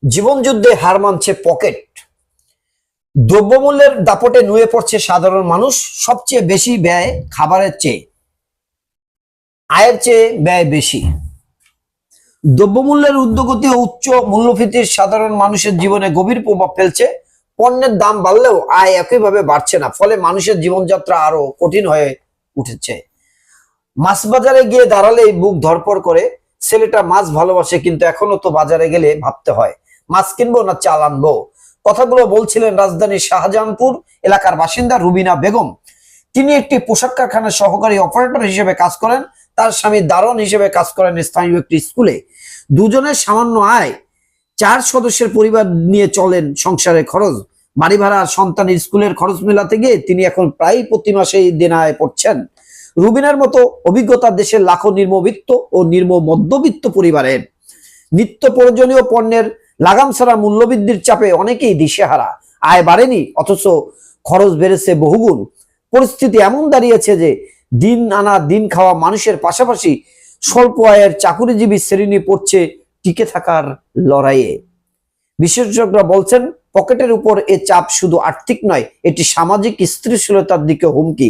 জীবনযুদ্ধে হার মানছে পকেট। দ্রব্যমূল্যের দাপটে নুয়ে পড়ছে সাধারণ মানুষ। সবচেয়ে বেশি ব্যয় খাবারের চেয়ে, আয়ের চেয়ে ব্যয় বেশি। দ্রব্যমূল্যের ঊর্ধ্বগতি ও উচ্চ মূল্যস্ফীতির সাধারণ মানুষের জীবনে গভীর প্রভাব ফেলছে। পণ্যের দাম বাড়লেও আয় একইভাবে বাড়ছে না, ফলে মানুষের জীবনযাত্রা আরো কঠিন হয়ে উঠেছে। মাছ বাজারে গিয়ে দাঁড়ালেই বুক ধড়ফড় করে। ছেলেটা মাছ ভালোবাসে, কিন্তু এখনো তো বাজারে গেলে ভাবতে হয় মাছ কিনবো না চাল আনবো। কথাগুলো বলছিলেন রাজধানীর শাহজাহানপুর এলাকার বাসিন্দা রুবিনা বেগম। তিনি একটি পোশাক কারখানার সহকারী অপারেটর হিসেবে কাজ করেন। তার স্বামী দারোয়ান হিসেবে কাজ করেন স্থানীয় একটি স্কুলে। দুজনের সামান্য আয়, 4 সদস্যের পরিবার নিয়ে চলেন সংসারের খরচ, বাড়ি ভাড়া আর সন্তানের স্কুলের খরচ মেলাতে গিয়ে তিনি এখন প্রায় প্রতি মাসেই দেনায় পড়ছেন। রুবিনার মতো অভিজ্ঞতা দেশের লাখো নিম্নবিত্ত ও নিম্ন মধ্যবিত্ত পরিবারের। নিত্য প্রয়োজনীয় পণ্যের লাগাম ছাড়া মূল্যবৃদ্ধির চাপে অনেকেই দিশেহারা। আয় বাড়েনি, অথচ খরচ বেড়েছে বহুগুণ। পরিস্থিতি এমন দাঁড়িয়েছে যে দিন আনা দিন খাওয়া মানুষের পাশাপাশি স্বল্প আয়ের চাকুরিজীবী শ্রেণী পড়ছে টিকে থাকার লড়াইয়ে। বিশেষজ্ঞরা বলছেন, পকেটের উপর এ চাপ শুধু আর্থিক নয়, এটি সামাজিক স্থিতিশীলতার দিকে হুমকি।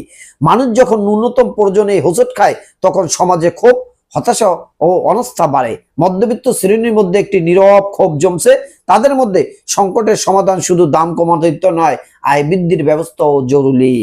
মানুষ যখন ন্যূনতম প্রয়োজনে হোঁচট খায়, তখন সমাজে ক্ষোভ, হতাশা ও অনাস্থা বাড়ে। মধ্যবিত্ত শ্রেণীর মধ্যে একটি নীরব ক্ষোভ জমছে। তাদের মধ্যে সংকটের সমাধান শুধু দাম কমাতে নয়, আয় বৃদ্ধির ব্যবস্থাও জরুরি।